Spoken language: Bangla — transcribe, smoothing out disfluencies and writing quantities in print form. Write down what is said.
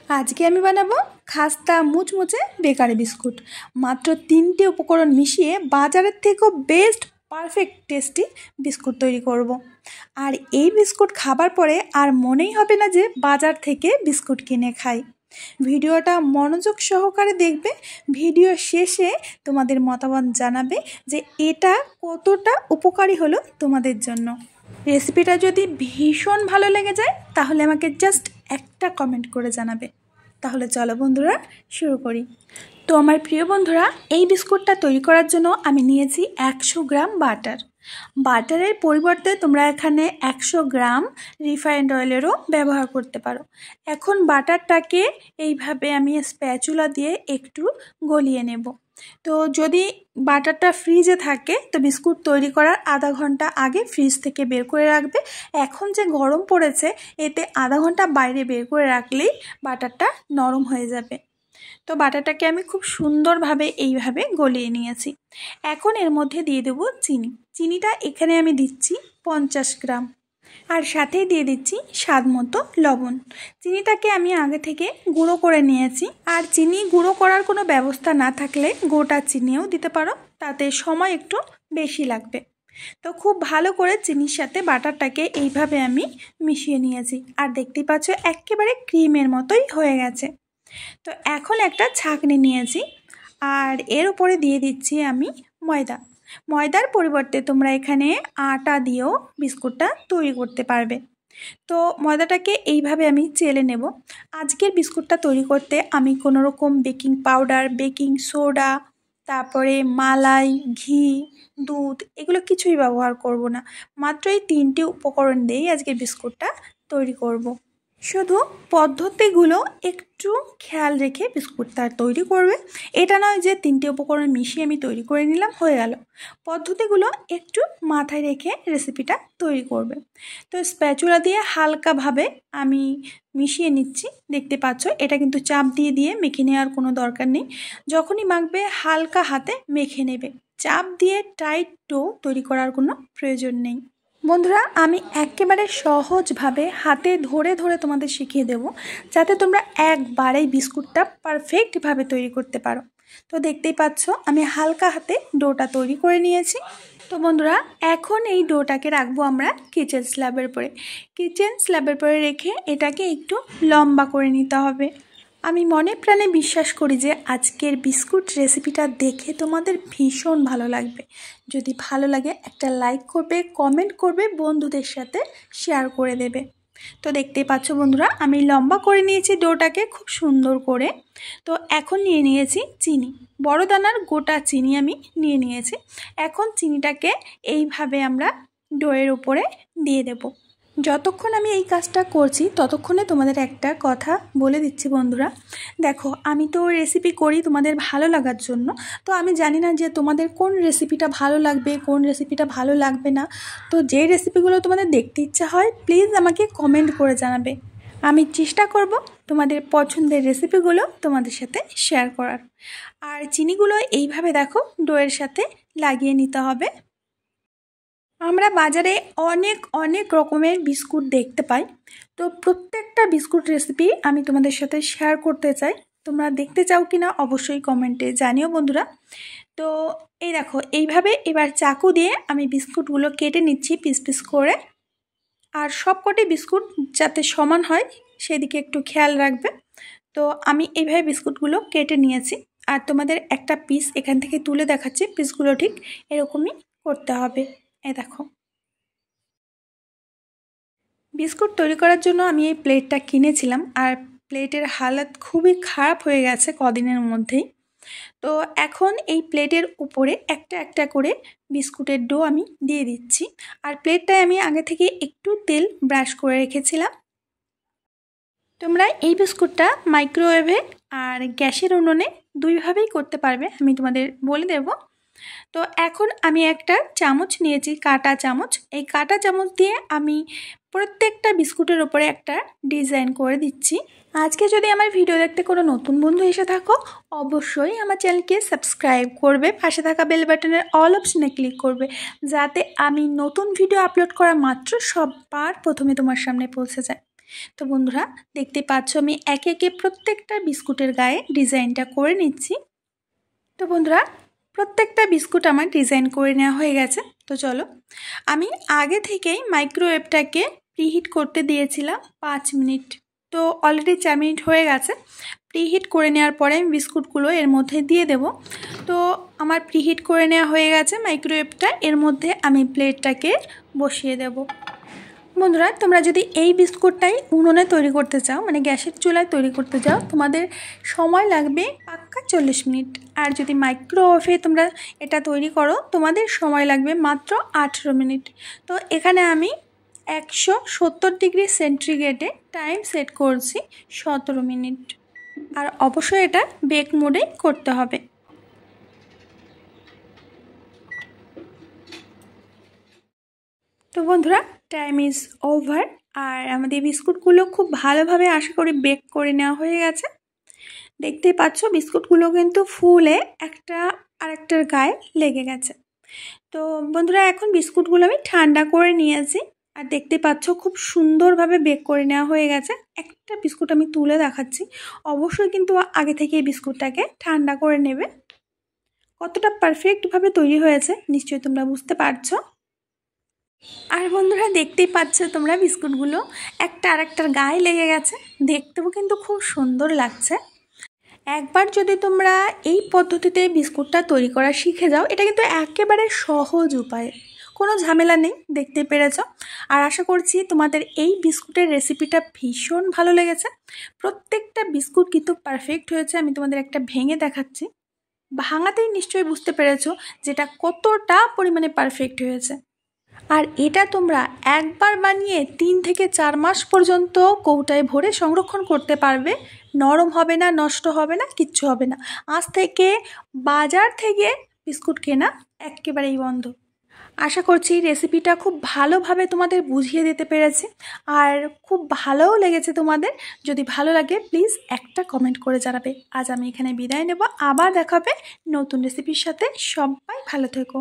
আজকে আমি বানাবো খাস্তা মুচমুচে বেকারি বিস্কুট। মাত্র 3টে উপকরণ মিশিয়ে বাজারের থেকেও বেস্ট পারফেক্ট টেস্টি বিস্কুট তৈরি করব। আর এই বিস্কুট খাবার পরে আর মনেই হবে না যে বাজার থেকে বিস্কুট কিনে খাই। ভিডিওটা মনোযোগ সহকারে দেখবে, ভিডিও শেষে তোমাদের মতামত জানাবে যে এটা কতটা উপকারী হলো তোমাদের জন্য। রেসিপিটা যদি ভীষণ ভালো লেগে যায় তাহলে আমাকে জাস্ট একটা কমেন্ট করে জানাবে। তাহলে চলো বন্ধুরা শুরু করি। তো আমার প্রিয় বন্ধুরা, এই বিস্কুটটা তৈরি করার জন্য আমি নিয়েছি 100 গ্রাম বাটার। বাটারের পরিবর্তে তোমরা এখানে 100 গ্রাম রিফাইন্ড অয়েলেরও ব্যবহার করতে পারো। এখন বাটারটাকে এইভাবে আমি স্প্যাচুলা দিয়ে একটু গলিয়ে নেব। তো যদি বাটারটা ফ্রিজে থাকে তো বিস্কুট তৈরি করার আধা ঘন্টা আগে ফ্রিজ থেকে বের করে রাখবে। এখন যে গরম পড়েছে এতে আধা ঘন্টা বাইরে বের করে রাখলেই বাটারটা নরম হয়ে যাবে। তো বাটারটাকে আমি খুব সুন্দরভাবে এইভাবে গলিয়ে নিয়েছি। এখন এর মধ্যে দিয়ে দেবো চিনি। চিনিটা এখানে আমি দিচ্ছি 50 গ্রাম, আর সাথেই দিয়ে দিচ্ছি স্বাদ মতো লবণ। চিনিটাকে আমি আগে থেকে গুঁড়ো করে নিয়েছি, আর চিনি গুঁড়ো করার কোনো ব্যবস্থা না থাকলে গোটা চিনিও দিতে পারো, তাতে সময় একটু বেশি লাগবে। তো খুব ভালো করে চিনির সাথে বাটারটাকে এইভাবে আমি মিশিয়ে নিয়েছি, আর দেখতেই পাচ্ছ একেবারে ক্রিমের মতোই হয়ে গেছে। তো এখন একটা ছাঁকনি নিয়েছি, আর এর উপরে দিয়ে দিচ্ছি আমি ময়দা। ময়দার পরিবর্তে তোমরা এখানে আটা দিয়েও বিস্কুটটা তৈরি করতে পারবে। তো ময়দাটাকে এইভাবে আমি চেলে নেব। আজকের বিস্কুটটা তৈরি করতে আমি কোনো রকম বেকিং পাউডার, বেকিং সোডা, তারপরে মালাই, ঘি, দুধ এগুলো কিছুই ব্যবহার করব না। মাত্র এই 3টে উপকরণ দিয়েই আজকের বিস্কুটটা তৈরি করব। শুধু পদ্ধতিগুলো একটু খেয়াল রেখে বিস্কুটটা তৈরি করবে। এটা নয় যে 3টে উপকরণ মিশিয়ে আমি তৈরি করে নিলাম হয়ে গেল। পদ্ধতিগুলো একটু মাথায় রেখে রেসিপিটা তৈরি করবে। তো স্প্যাচুলা দিয়ে হালকাভাবে আমি মিশিয়ে নিচ্ছি। দেখতে পাচ্ছ এটা কিন্তু চাপ দিয়ে দিয়ে মেখে নেওয়ার কোনো দরকার নেই। যখনই মাখবে হালকা হাতে মেখে নেবে, চাপ দিয়ে টাইট ডো তৈরি করার কোনো প্রয়োজন নেই। বন্ধুরা, আমি একেবারে সহজভাবে হাতে ধরে ধরে তোমাদের শিখিয়ে দেব, যাতে তোমরা একবারেই বিস্কুটটা পারফেক্টভাবে তৈরি করতে পারো। তো দেখতেই পাচ্ছ আমি হালকা হাতে ডোটা তৈরি করে নিয়েছি। তো বন্ধুরা, এখন এই ডোটাকে রাখবো আমরা কিচেন স্ল্যাবের উপরে। কিচেন স্ল্যাবের উপরে রেখে এটাকে একটু লম্বা করে নিতে হবে। আমি মনে প্রাণে বিশ্বাস করি যে আজকের বিস্কুট রেসিপিটা দেখে তোমাদের ভীষণ ভালো লাগবে। যদি ভালো লাগে একটা লাইক করবে, কমেন্ট করবে, বন্ধুদের সাথে শেয়ার করে দেবে। তো দেখতেই পাচ্ছ বন্ধুরা, আমি লম্বা করে নিয়েছি ডোটাকে খুব সুন্দর করে। তো এখন নিয়ে নিয়েছি চিনি, বড় দানার গোটা চিনি আমি নিয়ে নিয়েছি। এখন চিনিটাকে এইভাবে আমরা ডোয়ের উপরে দিয়ে দেব। যতক্ষণ আমি এই কাজটা করছি ততক্ষণে তোমাদের একটা কথা বলে দিচ্ছি বন্ধুরা। দেখো, আমি তো রেসিপি করি তোমাদের ভালো লাগার জন্য। তো আমি জানি না যে তোমাদের কোন রেসিপিটা ভালো লাগবে, কোন রেসিপিটা ভালো লাগবে না। তো যে রেসিপিগুলো তোমাদের দেখতে ইচ্ছা হয় প্লিজ আমাকে কমেন্ট করে জানাবে। আমি চেষ্টা করব তোমাদের পছন্দের রেসিপিগুলো তোমাদের সাথে শেয়ার করার। আর চিনিগুলো এইভাবে দেখো ডোয়ের সাথে লাগিয়ে নিতে হবে। আমরা বাজারে অনেক অনেক রকমের বিস্কুট দেখতে পাই। তো প্রত্যেকটা বিস্কুট রেসিপি আমি তোমাদের সাথে শেয়ার করতে চাই। তোমরা দেখতে চাও কি না অবশ্যই কমেন্টে জানিও বন্ধুরা। তো এই দেখো এইভাবে এবার চাকু দিয়ে আমি বিস্কুটগুলো কেটে নিচ্ছি পিস পিস করে। আর সবকটি বিস্কুট যাতে সমান হয় সেদিকে একটু খেয়াল রাখবে। তো আমি এইভাবে বিস্কুটগুলো কেটে নিয়েছি, আর তোমাদের একটা পিস এখান থেকে তুলে দেখাচ্ছি। পিসগুলো ঠিক এরকমই করতে হবে। এই দেখো, বিস্কুট তৈরি করার জন্য আমি এই প্লেটটা কিনেছিলাম, আর প্লেটের হালাত খুবই খারাপ হয়ে গেছে কদিনের মধ্যেই। তো এখন এই প্লেটের উপরে একটা একটা করে বিস্কুটের ডো আমি দিয়ে দিচ্ছি। আর প্লেটটায় আমি আগে থেকে একটু তেল ব্রাশ করে রেখেছিলাম। তোমরা এই বিস্কুটটা মাইক্রোওয়েভে আর গ্যাসের উনুনে দুইভাবেই করতে পারবে, আমি তোমাদের বলে দেব। তো এখন আমি একটা চামচ নিয়েছি, কাঁটা চামচ। এই কাঁটা চামচ দিয়ে আমি প্রত্যেকটা বিস্কুটের ওপরে একটা ডিজাইন করে দিচ্ছি। আজকে যদি আমার ভিডিও দেখতে কোনো নতুন বন্ধু এসে থাকো অবশ্যই আমার চ্যানেলকে সাবস্ক্রাইব করবে, পাশে থাকা বেল বাটনের অল অপশনে ক্লিক করবে, যাতে আমি নতুন ভিডিও আপলোড করা মাত্র সবার প্রথমে তোমার সামনে পৌঁছে যায়। তো বন্ধুরা দেখতে পাচ্ছ আমি একে একে প্রত্যেকটা বিস্কুটের গায়ে ডিজাইনটা করে নিচ্ছি। তো বন্ধুরা প্রত্যেকটা বিস্কুট আমার ডিজাইন করে নেওয়া হয়ে গেছে। তো চলো, আমি আগে থেকেই মাইক্রোওয়েভটাকে প্রিহিট করতে দিয়েছিলাম 5 মিনিট। তো অলরেডি 4 মিনিট হয়ে গেছে। প্রিহিট করে নেওয়ার পরে আমি বিস্কুটগুলো এর মধ্যে দিয়ে দেব। তো আমার প্রিহিট করে নেওয়া হয়ে গেছে মাইক্রোওয়েভটা, এর মধ্যে আমি প্লেটটাকে বসিয়ে দেব। বন্ধুরা তোমরা যদি এই বিস্কুটটাই উনুনে তৈরি করতে চাও, মানে গ্যাসের চুলায় তৈরি করতে চাও, তোমাদের সময় লাগবে পাক্কা 40 মিনিট। আর যদি মাইক্রোওয়েভে তোমরা এটা তৈরি করো তোমাদের সময় লাগবে মাত্র 18 মিনিট। তো এখানে আমি 170 ডিগ্রি সেন্টিগ্রেডে টাইম সেট করছি 17 মিনিট। আর অবশ্যই এটা বেক মোডে করতে হবে। তো বন্ধুরা টাইম ইজ ওভার, আর আমাদের বিস্কুটগুলো খুব ভালোভাবে আশা করি বেক করে নেওয়া হয়ে গেছে। দেখতেই পাচ্ছ বিস্কুটগুলো কিন্তু ফুলে একটা আরেকটার গায়ে লেগে গেছে। তো বন্ধুরা এখন বিস্কুটগুলো আমি ঠান্ডা করে নিয়েছি, আর দেখতে পাচ্ছ খুব সুন্দরভাবে বেক করে নেওয়া হয়ে গেছে। একটা বিস্কুট আমি তুলে দেখাচ্ছি, অবশ্যই কিন্তু আগে থেকে এই বিস্কুটটাকে ঠান্ডা করে নেবে। কতটা পারফেক্টভাবে তৈরি হয়েছে নিশ্চয়ই তোমরা বুঝতে পারছো। আর বন্ধুরা দেখতেই পাচ্ছ তোমরা বিস্কুটগুলো একটা আরেকটার গায়ে লেগে গেছে, দেখতেও কিন্তু খুব সুন্দর লাগছে। একবার যদি তোমরা এই পদ্ধতিতে বিস্কুটটা তৈরি করা শিখে যাও, এটা কিন্তু একেবারে সহজ উপায়, কোনো ঝামেলা নেই। দেখতে পেরেছ। আর আশা করছি তোমাদের এই বিস্কুটের রেসিপিটা ভীষণ ভালো লেগেছে। প্রত্যেকটা বিস্কুট কিন্তু পারফেক্ট হয়েছে। আমি তোমাদের একটা ভেঙে দেখাচ্ছি, ভাঙাতেই নিশ্চয়ই বুঝতে পেরেছো যেটা কতটা পরিমাণে পারফেক্ট হয়েছে। আর এটা তোমরা একবার বানিয়ে 3 থেকে 4 মাস পর্যন্ত কৌটায় ভরে সংরক্ষণ করতে পারবে। নরম হবে না, নষ্ট হবে না, কিচ্ছু হবে না। আজ থেকে বাজার থেকে বিস্কুট কেনা একেবারেই বন্ধ। আশা করছি রেসিপিটা খুব ভালোভাবে তোমাদের বুঝিয়ে দিতে পেরেছি, আর খুব ভালোও লেগেছে তোমাদের। যদি ভালো লাগে প্লিজ একটা কমেন্ট করে জানাবে। আজ আমি এখানে বিদায় নেব, আবার দেখাবে নতুন রেসিপির সাথে। সবাই ভালো থেকো।